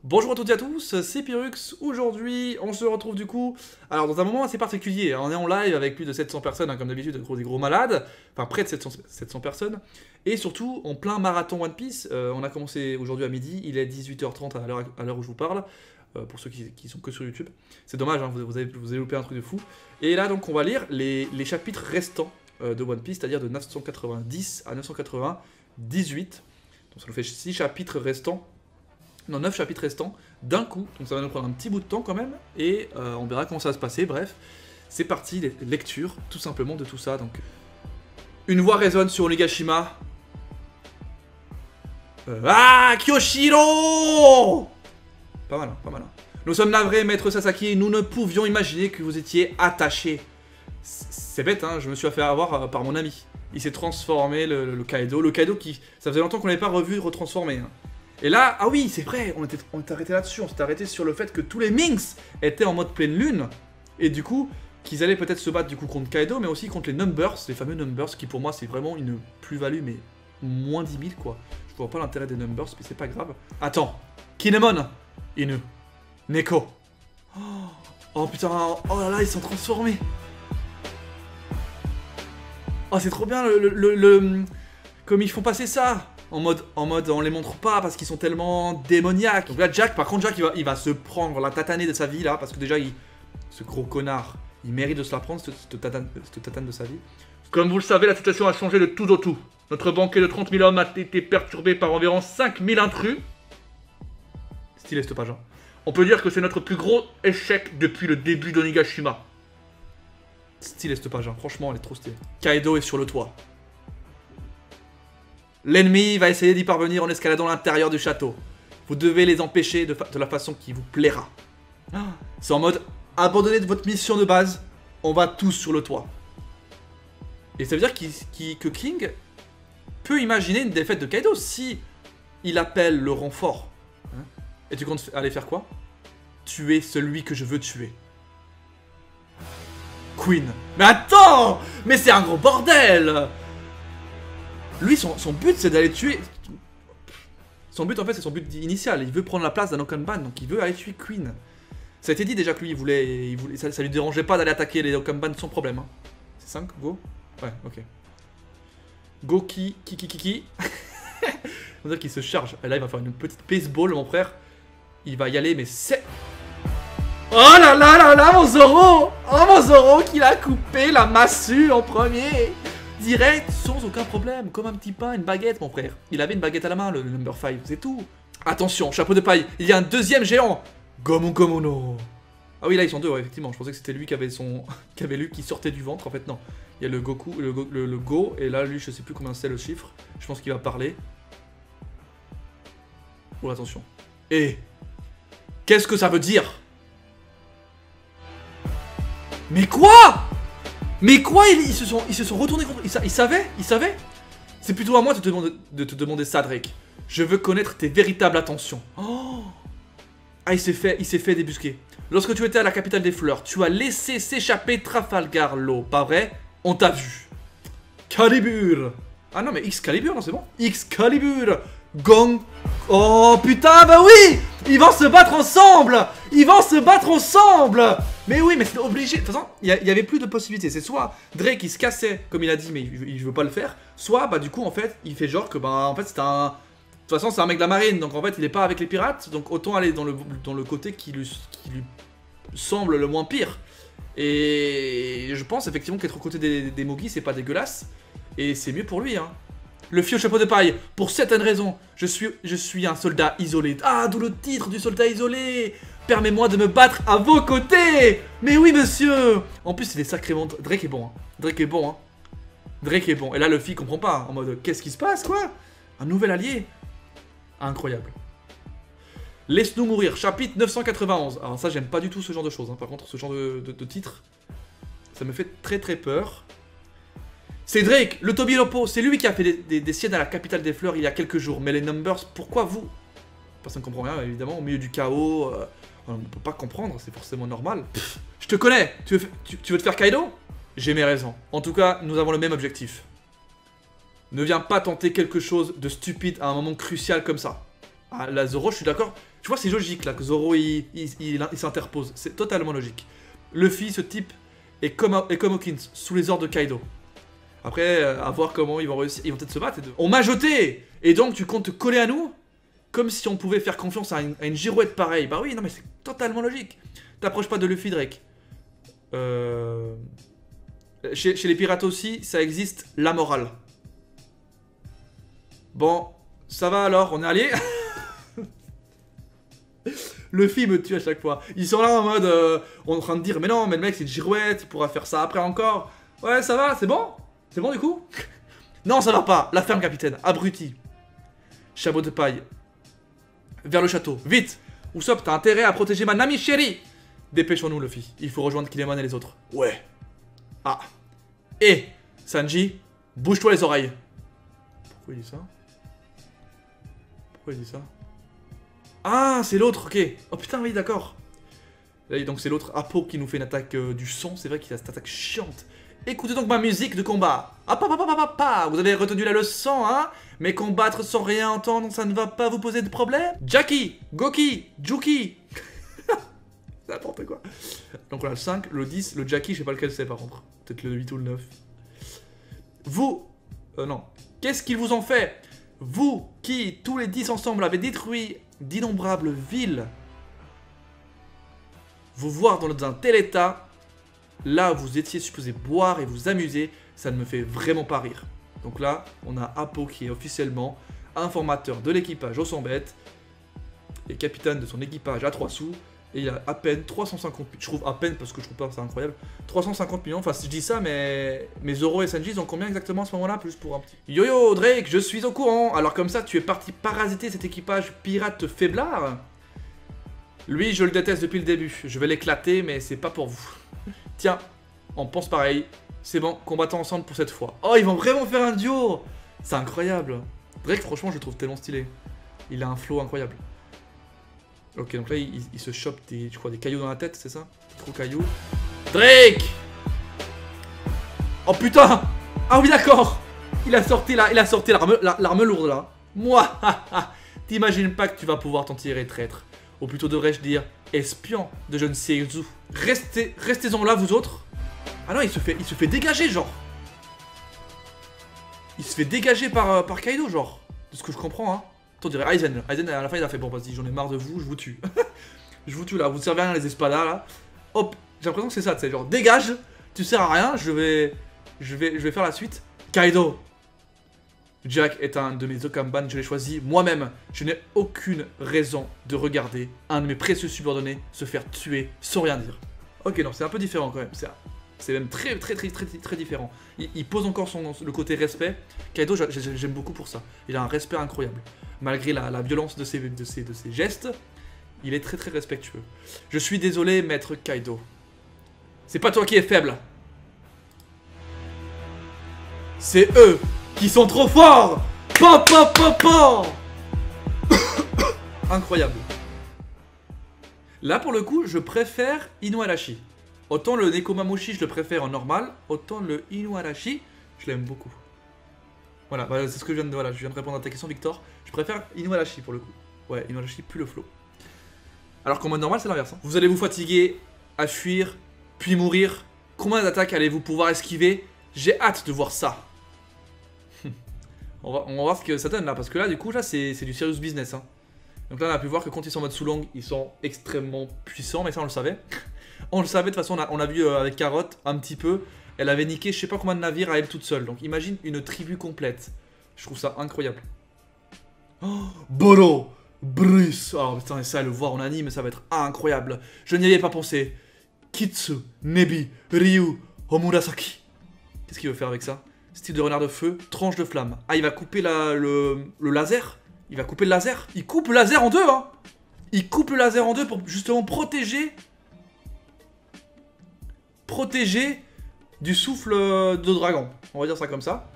Bonjour à toutes et à tous, c'est Pyrrhux. Aujourd'hui, on se retrouve du coup, alors dans un moment assez particulier. On est en live avec plus de 700 personnes, hein, comme d'habitude, des gros malades, enfin près de 700 personnes, et surtout en plein marathon One Piece. On a commencé aujourd'hui à midi, il est 18h30 à l'heure où je vous parle, pour ceux qui sont que sur YouTube. C'est dommage, hein, vous avez loupé un truc de fou. Et là donc on va lire les chapitres restants de One Piece, c'est-à-dire de 990 à 998. Donc ça nous fait 6 chapitres restants. Non, 9 chapitres restants d'un coup, donc ça va nous prendre un petit bout de temps quand même, et on verra comment ça va se passer. Bref, c'est parti, les lectures, tout simplement de tout ça. Donc, une voix résonne sur Onigashima. Ah, Kyoshiro! Pas mal, hein, pas mal. Hein. Nous sommes navrés, maître Sasaki, nous ne pouvions imaginer que vous étiez attaché. C'est bête, hein, je me suis fait avoir par mon ami. Il s'est transformé, le Kaido. Le Kaido qui, ça faisait longtemps qu'on n'avait pas revu retransformé. Hein. Et là, ah oui, c'est vrai, on était arrêté là-dessus, on s'était arrêté sur le fait que tous les Minks étaient en mode pleine lune, et du coup, qu'ils allaient peut-être se battre du coup contre Kaido, mais aussi contre les Numbers, les fameux Numbers, qui pour moi c'est vraiment une plus-value, mais moins 10 000 quoi. Je vois pas l'intérêt des Numbers, mais c'est pas grave. Attends, Kinemon, Inu, Neko. Oh putain, oh là là, ils sont transformés. Oh c'est trop bien comme ils font passer ça. En mode, on les montre pas parce qu'ils sont tellement démoniaques. Donc là, Jack, par contre, Jack, il va se prendre la tatanée de sa vie, là, parce que déjà, ce gros connard, il mérite de se la prendre, cette tatane de sa vie. Comme vous le savez, la situation a changé de tout au tout. Notre banquet de 30 000 hommes a été perturbé par environ 5 000 intrus. Stylé cette page, hein. On peut dire que c'est notre plus gros échec depuis le début d'Onigashima. Stylé cette page, hein. Franchement, elle est trop stylée. Kaido est sur le toit. L'ennemi va essayer d'y parvenir en escaladant l'intérieur du château. Vous devez les empêcher de la façon qui vous plaira. C'est en mode, abandonnez votre mission de base, on va tous sur le toit. Et ça veut dire que King peut imaginer une défaite de Kaido si il appelle le renfort. Hein? Et tu comptes aller faire quoi? Tuer celui que je veux tuer. Queen. Mais attends! Mais c'est un gros bordel! Lui, son but, c'est d'aller tuer... Son but, en fait, c'est son but initial. Il veut prendre la place d'un Okanban, donc il veut aller tuer Queen. Ça a été dit déjà que lui, il voulait ça lui dérangeait pas d'aller attaquer les Okanban sans problème. Hein. C'est 5, go? Ouais, ok. Go, ki. On dirait qu'il se charge. Et là, il va faire une petite baseball, mon frère. Il va y aller, mais c'est... Oh là là là là, mon Zoro! Oh, mon Zoro, qu'il a coupé la massue en premier! Direct, sans aucun problème, comme un petit pain, une baguette, mon frère. Il avait une baguette à la main, le number 5, c'est tout. Attention, chapeau de paille, il y a un deuxième géant. Gomu Gomu no. Ah oui, là, ils sont deux, ouais, effectivement. Je pensais que c'était lui qui avait lui qui sortait du ventre. En fait, non. Il y a le Goku, le Go, et là, lui, je sais plus combien c'est le chiffre. Je pense qu'il va parler. Oh, attention. Et qu'est-ce que ça veut dire? Mais quoi? Mais quoi, ils se sont retournés contre... Ils savaient? C'est plutôt à moi de te demander ça, Drake. Je veux connaître tes véritables intentions. Oh. Ah, il s'est fait débusquer. Lorsque tu étais à la capitale des fleurs, tu as laissé s'échapper Trafalgar Law, pas vrai? On t'a vu. Calibur. Ah non, mais Excalibur, non, c'est bon. Excalibur. Gong. Oh, putain, bah oui! Ils vont se battre ensemble! Mais oui, mais c'est obligé. De toute façon, il y avait plus de possibilités. C'est soit Drake il se cassait, comme il a dit, mais il veut pas le faire. Soit, bah du coup, en fait, il fait genre que, bah en fait, c'est un... De toute façon, c'est un mec de la marine, donc en fait, il est pas avec les pirates. Donc autant aller dans le côté qui lui semble le moins pire. Et je pense effectivement qu'être aux côtés des Mogis, c'est pas dégueulasse. Et c'est mieux pour lui, hein. Le fieu chapeau de paille, pour certaines raisons, je suis un soldat isolé. Ah, d'où le titre du soldat isolé. Permets-moi de me battre à vos côtés. Mais oui, monsieur. En plus, il est sacrément... Drake est bon, hein. Drake est bon. Et là, Luffy comprend pas, hein, en mode, qu'est-ce qui se passe, quoi? Un nouvel allié. Incroyable. Laisse-nous mourir, chapitre 991. Alors ça, j'aime pas du tout ce genre de choses, hein. Par contre, ce genre de titre, ça me fait très très peur. C'est Drake, le Tobilopo, c'est lui qui a fait des siennes à la capitale des fleurs il y a quelques jours. Mais les Numbers, pourquoi vous? Personne ne comprend rien, évidemment, au milieu du chaos. On ne peut pas comprendre, c'est forcément normal. Pff, je te connais, tu veux te faire Kaido? J'ai mes raisons. En tout cas, nous avons le même objectif. Ne viens pas tenter quelque chose de stupide à un moment crucial comme ça. Ah, la Zoro, je suis d'accord. Tu vois, c'est logique là que Zoro il s'interpose. C'est totalement logique. Luffy, ce type, est comme Hawkins, sous les ordres de Kaido. Après, à voir comment ils vont réussir. Ils vont peut-être se battre. On m'a jeté! Et donc, tu comptes te coller à nous? Comme si on pouvait faire confiance à une girouette pareille. Bah oui, non mais c'est totalement logique. T'approches pas de Luffy, Drake. Chez les pirates aussi, ça existe la morale. Bon, ça va alors, on est alliés. Luffy me tue à chaque fois. Ils sont là en mode, on est en train de dire, mais non, mais le mec c'est une girouette, il pourra faire ça après encore. Ouais, ça va, c'est bon? C'est bon du coup? Non, ça va pas. La ferme, capitaine. Abruti. Chameau de paille. Vers le château. Vite! Usopp, t'as intérêt à protéger ma Nami chérie! Dépêchons-nous, Luffy. Il faut rejoindre Kinemon et les autres. Ouais. Ah. Et Sanji, bouge-toi les oreilles. Pourquoi il dit ça? Pourquoi il dit ça? Ah, c'est l'autre, ok. Oh putain, oui, d'accord. Donc c'est l'autre Apo qui nous fait une attaque du son. C'est vrai qu'il a cette attaque chiante. Écoutez donc ma musique de combat. Vous avez retenu la leçon, hein? Mais combattre sans rien entendre, ça ne va pas vous poser de problème? Jackie, Goki, Juki. N'importe quoi. Donc on a le 5, le 10, le Jackie, je sais pas lequel c'est par contre. Peut-être le 8 ou le 9. Vous... non. Qu'est-ce qu'ils vous ont fait? Vous qui, tous les 10 ensemble, avez détruit d'innombrables villes. Vous voir dans un tel état, là vous étiez supposé boire et vous amuser, ça ne me fait vraiment pas rire. Donc là, on a Apo qui est officiellement informateur de l'équipage au 100 bêtes et capitaine de son équipage à 3 sous. Et il a à peine 350 millions. Je trouve à peine parce que je trouve pas ça incroyable. 350 millions, enfin si je dis ça, mais Zoro et Sanji ils ont combien exactement à ce moment-là? Plus pour un petit. Yo Drake, je suis au courant. Alors comme ça, tu es parti parasiter cet équipage pirate faiblard? Lui, je le déteste depuis le début. Je vais l'éclater, mais c'est pas pour vous. Tiens, on pense pareil. C'est bon, combattons ensemble pour cette fois. Oh, ils vont vraiment faire un duo! C'est incroyable. Drake, franchement, je le trouve tellement stylé. Il a un flow incroyable. Ok, donc là, il se chope des, je crois, des cailloux dans la tête, c'est ça? Des gros cailloux. Drake! Oh putain! Ah oui, d'accord! Il a sorti l'arme lourde, là. Moi, t'imagines pas que tu vas pouvoir t'en tirer, traître. Ou plutôt devrais-je dire, espion de je ne sais où. Restez-en là, vous autres. Ah non, il se fait dégager, genre. Il se fait dégager par Kaido, genre. De ce que je comprends, hein. On dirait Aizen. Aizen, à la fin, il a fait, bon, vas-y, j'en ai marre de vous, je vous tue. Je vous tue, là. Vous servez à rien, les espadas, là. Hop, j'ai l'impression que c'est ça, tu sais, genre, dégage, tu sers à rien, je vais faire la suite. Kaido. Jack est un de mes Okamban, je l'ai choisi moi-même. Je n'ai aucune raison de regarder un de mes précieux subordonnés se faire tuer sans rien dire. Ok, non, c'est un peu différent quand même. C'est même très différent. Il pose encore le côté respect. Kaido, j'aime beaucoup pour ça. Il a un respect incroyable. Malgré la violence de ses gestes, il est très respectueux. Je suis désolé, maître Kaido. C'est pas toi qui es faible. C'est eux qui sont trop forts. Incroyable. Là, pour le coup, je préfère Inuarashi. Autant le Nekomamushi, je le préfère en normal, autant le Inuarashi, je l'aime beaucoup. Voilà, bah, c'est ce que je viens de répondre à ta question, Victor. Je préfère Inuarashi pour le coup. Ouais, Inuarashi plus le flow. Alors qu'en mode normal, c'est l'inverse. Hein. Vous allez vous fatiguer, à fuir, puis mourir. Combien d'attaques allez-vous pouvoir esquiver? J'ai hâte de voir ça. on va voir ce que ça donne là, parce que là, du coup, là, c'est du serious business. Hein. Donc là, on a pu voir que quand ils sont en mode Sulong, ils sont extrêmement puissants, mais ça, on le savait. On le savait, de toute façon, on a vu avec Carotte un petit peu. Elle avait niqué je sais pas combien de navires à elle toute seule. Donc imagine une tribu complète. Je trouve ça incroyable. Oh, Boro, Bruce. Alors putain, ça, le voir en anime, ça va être incroyable. Je n'y avais pas pensé. Kitsu, Nebi, Ryu, Homurasaki. Qu'est-ce qu'il veut faire avec ça? Style de renard de feu, tranche de flamme. Ah, il va couper le laser? Il va couper le laser? Il coupe le laser en deux, hein. Il coupe le laser en deux pour justement protéger du souffle de dragon. On va dire ça comme ça.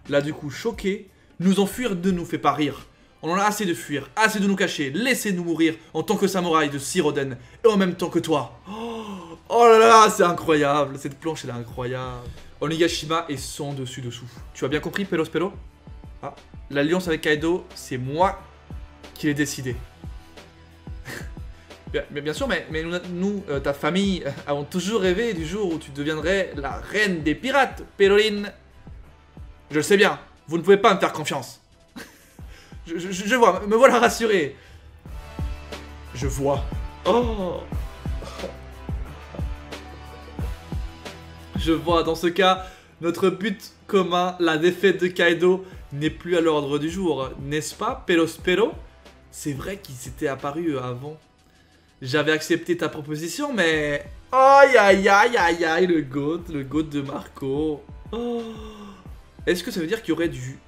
Là, du coup, choqué. Nous enfuir ne nous fait pas rire. On en a assez de fuir, assez de nous cacher. Laissez-nous mourir en tant que samouraï de Siroden. Et en même temps que toi. Oh là là, c'est incroyable. Cette planche, elle est incroyable. Onigashima est sans dessus dessous. Tu as bien compris, Pelos Pelo? Ah, l'alliance avec Kaido, c'est moi qu'il est décidé. Bien sûr, mais nous, ta famille, avons toujours rêvé du jour où tu deviendrais la reine des pirates, Péroline. Je le sais bien, vous ne pouvez pas me faire confiance. Je vois, me voilà rassuré. Je vois. Oh. Je vois, dans ce cas, notre but commun, la défaite de Kaido, n'est plus à l'ordre du jour, n'est-ce pas, Perospero? C'est vrai qu'il s'était apparu avant. J'avais accepté ta proposition, mais... Aïe, aïe, aïe, aïe, aïe, le GOAT de Marco. Oh. Est-ce que ça veut dire qu'il y aurait du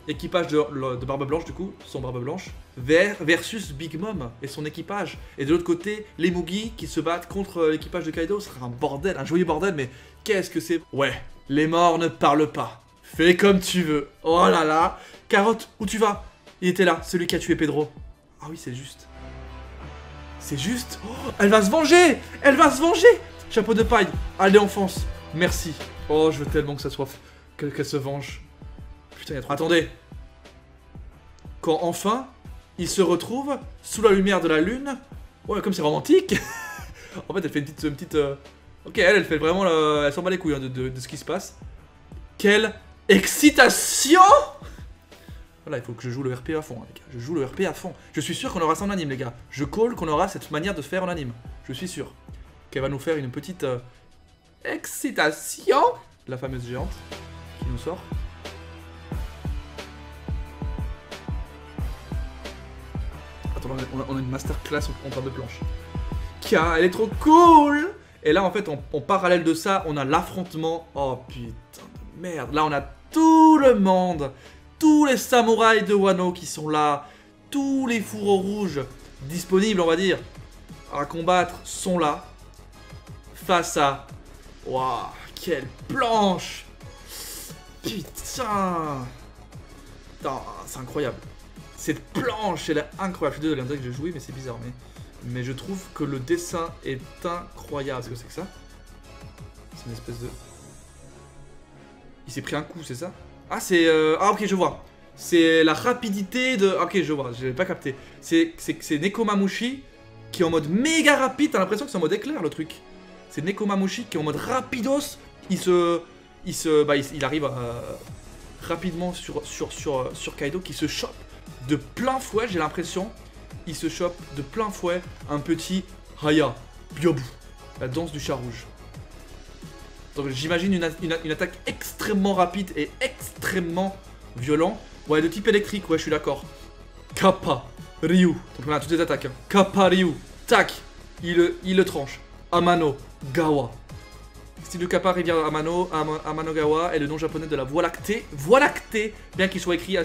équipage de Barbe Blanche, du coup, son Barbe Blanche, versus Big Mom et son équipage? Et de l'autre côté, les Mugi qui se battent contre l'équipage de Kaido. Ce sera un bordel, un joyeux bordel, mais qu'est-ce que c'est? Ouais, les morts ne parlent pas. Fais comme tu veux. Oh là là. Carotte, où tu vas? Il était là, celui qui a tué Pedro. Ah oui, c'est juste. C'est juste. Oh, elle va se venger. Elle va se venger. Chapeau de paille. Allez, enfance. Merci. Oh, je veux tellement que ça soit... Qu'elle se venge. Putain, il y a trop... Attendez. Quand enfin, ils se retrouvent sous la lumière de la lune. Ouais, comme c'est romantique. En fait, elle fait une petite... Ok, elle fait vraiment... Elle s'en bat les couilles hein, de ce qui se passe. Quelle excitation! Voilà, il faut que je joue le RP à fond, hein, les gars. Je joue le RP à fond. Je suis sûr qu'on aura ça en anime, les gars. Je call qu'on aura cette manière de faire en anime. Je suis sûr qu'elle va nous faire une petite excitation. La fameuse géante qui nous sort. Attends, on a une masterclass en barbe blanche. Car elle est trop cool! Et là, en fait, en parallèle de ça, on a l'affrontement. Oh putain de merde. Là, on a tout le monde. Tous les samouraïs de Wano qui sont là. Tous les fourreaux rouges disponibles, on va dire, à combattre sont là. Face à... Waouh, quelle planche! Putain! Putain, c'est incroyable. Cette planche, elle est incroyable. Je suis désolé, on dirait que j'ai joué, mais c'est bizarre. Mais je trouve que le dessin est incroyable. C'est quoi, c'est que ça? C'est une espèce de... Il s'est pris un coup, c'est ça? Ah, c'est... Ah, ok, je vois. C'est la rapidité de... Ok, je vois, je l'avais pas capté. C'est Nekomamushi qui est en mode méga rapide. T'as l'impression que c'est en mode éclair, le truc. C'est Nekomamushi qui est en mode rapidos. Il arrive rapidement sur Kaido qui se chope de plein fouet, j'ai l'impression. Il se chope de plein fouet un petit Haya, Byobu, la danse du chat rouge. Donc j'imagine une attaque extrêmement rapide et extrêmement violente. Ouais, de type électrique, ouais, je suis d'accord. Kappa, Ryu. Donc on a toutes les attaques. Hein. Kappa, Ryu. Tac. Il le tranche. Amano, Gawa. Style de Kappa, rivière Amanogawa est le nom japonais de la Voie lactée. Voie lactée, bien qu'il soit écrit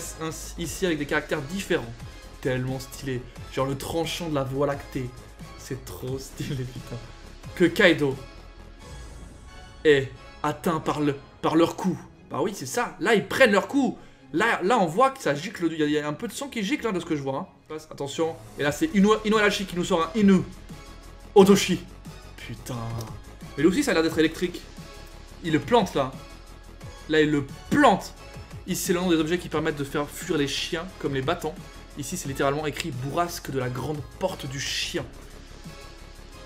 ici avec des caractères différents. Tellement stylé. Genre le tranchant de la Voie lactée. C'est trop stylé, putain. Que Kaido est atteint par leur coup. Bah oui, c'est ça. Là, ils prennent leur coup. Là, on voit que ça gicle. Il y a un peu de sang qui gicle hein, de ce que je vois. Hein. Attention. Et là, c'est Inuarashi qui nous sort un Inu. Otoshi. Putain. Mais lui aussi, ça a l'air d'être électrique. Il le plante, là. Là, il le plante. Ici, c'est le nom des objets qui permettent de faire fuir les chiens, comme les bâtons. Ici, c'est littéralement écrit bourrasque de la grande porte du chien.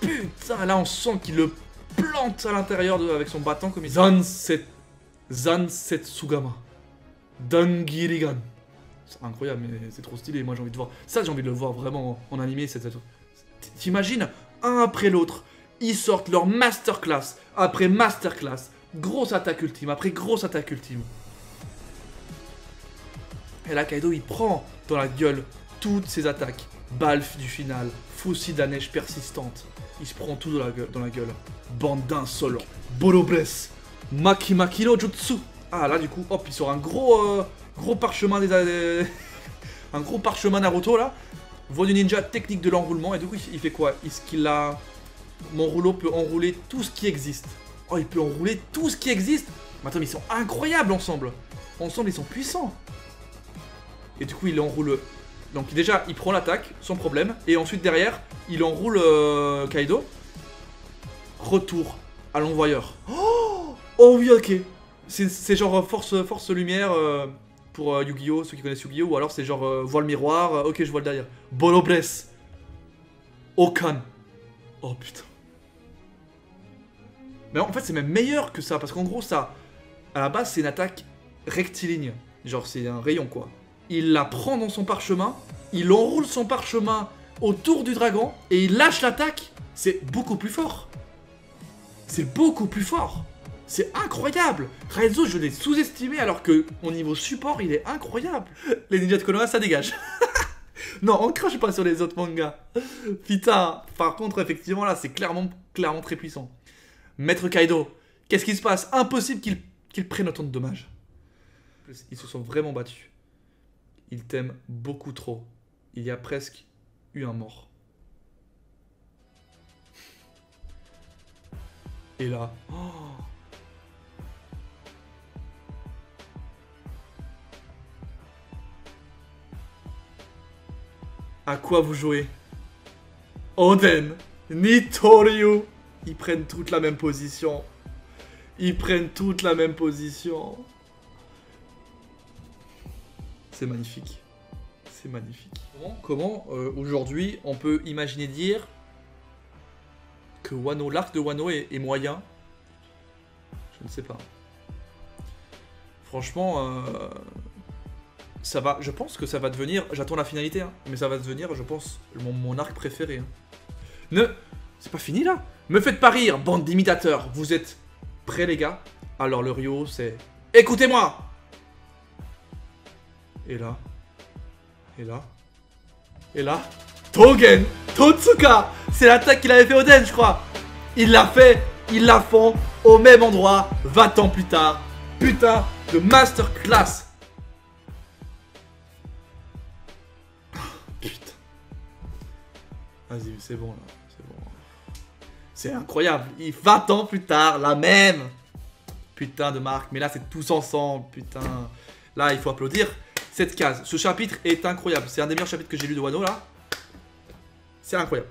Putain, là, on sent qu'il le plante à l'intérieur avec son bâton comme il... Zansetsugama. Dangirigan. C'est incroyable, mais c'est trop stylé. Moi, j'ai envie de voir. Ça, j'ai envie de le voir vraiment en animé. T'imagines, un après l'autre, ils sortent leur masterclass après masterclass. Grosse attaque ultime après grosse attaque ultime. Et là, Kaido, il prend dans la gueule toutes ses attaques. Balf du final, Fussi de la neige persistante. Il se prend tout dans la gueule. Bande d'insolents. Borobres. Maki no Jutsu. Ah là, du coup, hop, il sort un gros parchemin un gros parchemin Naruto, là. Voix du ninja, technique de l'enroulement. Et du coup, il fait quoi? Mon rouleau peut enrouler tout ce qui existe. Oh, il peut enrouler tout ce qui existe. Mais attends, mais ils sont incroyables ensemble. Ensemble, ils sont puissants. Et du coup, il enroule... Donc déjà, il prend l'attaque, sans problème. Et ensuite, derrière, il enroule Kaido. Retour à l'envoyeur. Oh oui, ok. C'est genre force lumière pour Yu-Gi-Oh, ceux qui connaissent Yu-Gi-Oh, ou alors c'est genre vois le miroir, ok je vois le derrière. Bolo bless. Okan. Oh putain. Mais en fait c'est même meilleur que ça, parce qu'en gros ça, à la base c'est une attaque rectiligne. Genre c'est un rayon quoi. Il la prend dans son parchemin, il enroule son parchemin autour du dragon, et il lâche l'attaque. C'est beaucoup plus fort. C'est beaucoup plus fort. C'est incroyable. Raizo, je l'ai sous-estimé alors que au niveau support, il est incroyable. Les ninjas de Konoha, ça dégage. Non, on crache pas sur les autres mangas. Putain, par contre, effectivement, là, c'est clairement très puissant. Maître Kaido, qu'est-ce qui se passe? Impossible qu'il prenne autant de dommages. Ils se sont vraiment battus. Ils t'aiment beaucoup trop. Il y a presque eu un mort. Et là... Oh. À quoi vous jouez? Oden, Nitoryu. Ils prennent toute la même position. Ils prennent toute la même position. C'est magnifique. C'est magnifique. Comment aujourd'hui on peut imaginer dire que Wano, l'arc de Wano est moyen? Je ne sais pas. Franchement, ça va. Je pense que ça va devenir. J'attends la finalité, hein, mais ça va devenir, je pense, mon arc préféré. Hein. C'est pas fini là. Me faites pas rire, bande d'imitateurs. Vous êtes prêts, les gars? Alors le Ryo, c'est écoutez-moi. Et là, et là, et là, Togen, Totsuka. C'est l'attaque qu'il avait fait Oden, je crois. Il l'a fait, ils la font au même endroit 20 ans plus tard. Putain de masterclass. Putain. Vas-y, c'est bon là, c'est bon. C'est incroyable. 20 ans plus tard, la même. Putain de marque, mais là c'est tous ensemble, putain. Là, il faut applaudir cette case. Ce chapitre est incroyable. C'est un des meilleurs chapitres que j'ai lu de Wano là. C'est incroyable.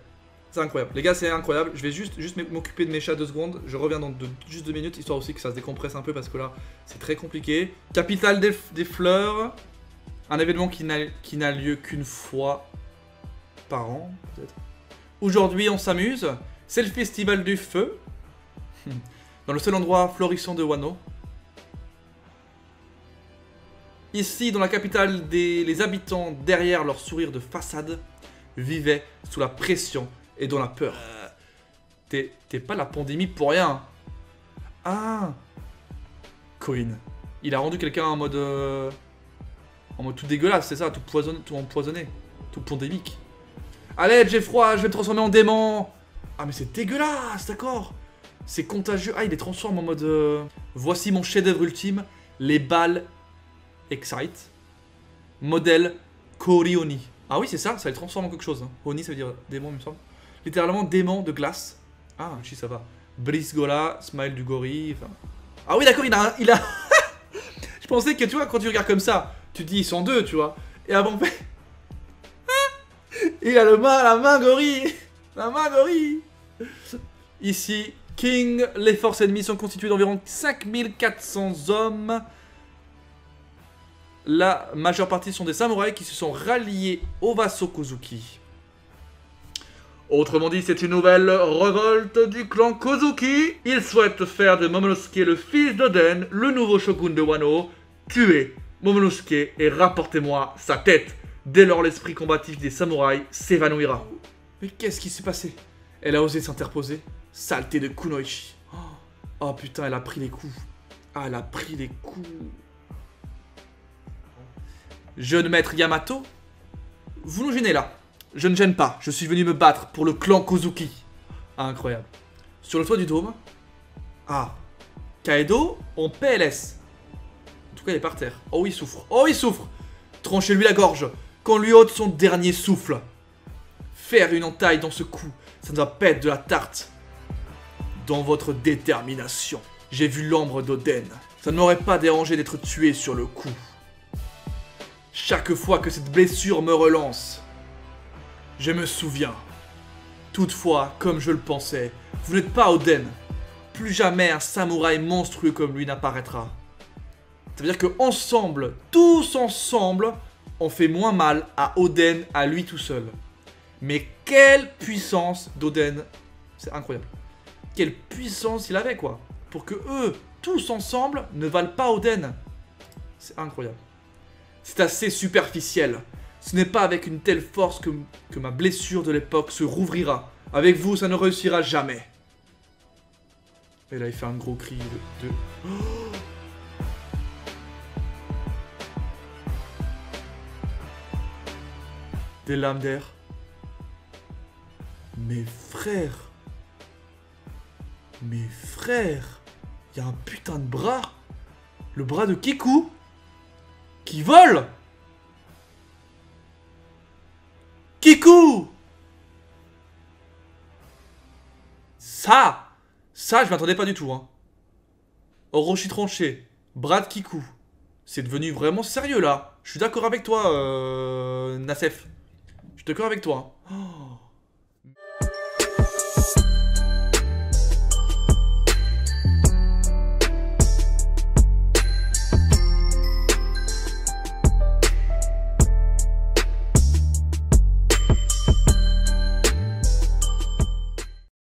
C'est incroyable. Les gars, c'est incroyable. Je vais juste m'occuper de mes chats 2 secondes. Je reviens dans juste 2 minutes, histoire aussi que ça se décompresse un peu parce que là, c'est très compliqué. Capitale des fleurs. Un événement qui n'a lieu qu'une fois par an, peut-être. Aujourd'hui, on s'amuse. C'est le festival du feu. Dans le seul endroit florissant de Wano. Ici, dans la capitale, les habitants, derrière leur sourire de façade, vivaient sous la pression et dans la peur. T'es pas la pandémie pour rien. Ah, Coin. Il a rendu quelqu'un en mode tout dégueulasse, c'est ça, tout empoisonné, tout pandémique. Allez, j'ai froid, je vais me transformer en démon. Ah mais c'est dégueulasse, d'accord. C'est contagieux. Ah, il les transforme en mode... Voici mon chef-d'œuvre ultime, les balles Excite. Modèle Korioni. Ah oui, c'est ça, ça les transforme en quelque chose. Hein. Oni, ça veut dire démon, il me semble. Littéralement, démon de glace. Ah, si, ça va. Brisgola, Smile du gorille. Enfin... Ah oui, d'accord, il a... Je pensais que, tu vois, quand tu regardes comme ça, tu te dis, ils sont deux, tu vois. Et avant, il a la main gorille. La main gorille. Ici, King, les forces ennemies sont constituées d'environ 5400 hommes. La majeure partie sont des samouraïs qui se sont ralliés au vassau Kozuki. Autrement dit, c'est une nouvelle révolte du clan Kozuki. Ils souhaitent faire de Momonosuke le fils d'Oden, le nouveau shogun de Wano. Tuez Momonosuke et rapportez-moi sa tête. Dès lors, l'esprit combatif des samouraïs s'évanouira. Mais qu'est-ce qui s'est passé? Elle a osé s'interposer. Saleté de Kunoichi. Oh putain, elle a pris les coups. Ah, elle a pris les coups. Jeune maître Yamato, vous nous gênez là. Je ne gêne pas, je suis venu me battre pour le clan Kozuki. Ah, incroyable. Sur le toit du dôme. Ah. Kaedo en PLS. En tout cas, il est par terre. Oh, il souffre. Oh, il souffre. Tranchez-lui la gorge. Qu'on lui ôte son dernier souffle. Faire une entaille dans ce coup, ça ne va pas être de la tarte. Dans votre détermination, j'ai vu l'ombre d'Oden. Ça ne m'aurait pas dérangé d'être tué sur le coup. Chaque fois que cette blessure me relance, je me souviens. Toutefois, comme je le pensais, vous n'êtes pas Oden. Plus jamais un samouraï monstrueux comme lui n'apparaîtra. Ça veut dire que ensemble, tous ensemble, on fait moins mal à Oden, à lui tout seul. Mais quelle puissance d'Oden. C'est incroyable. Quelle puissance il avait, quoi. Pour que eux, tous ensemble, ne valent pas Oden. C'est incroyable. C'est assez superficiel. Ce n'est pas avec une telle force que ma blessure de l'époque se rouvrira. Avec vous, ça ne réussira jamais. Et là, il fait un gros cri de... Oh, des lames d'air. Mes frères. Mes frères. Il y a un putain de bras. Le bras de Kiku. Qui vole. Kiku. Ça, je m'attendais pas du tout, hein. Orochi tranché. Bras de Kiku. C'est devenu vraiment sérieux, là. Je suis d'accord avec toi, Nasef. Je suis d'accord avec toi. Hein. Oh.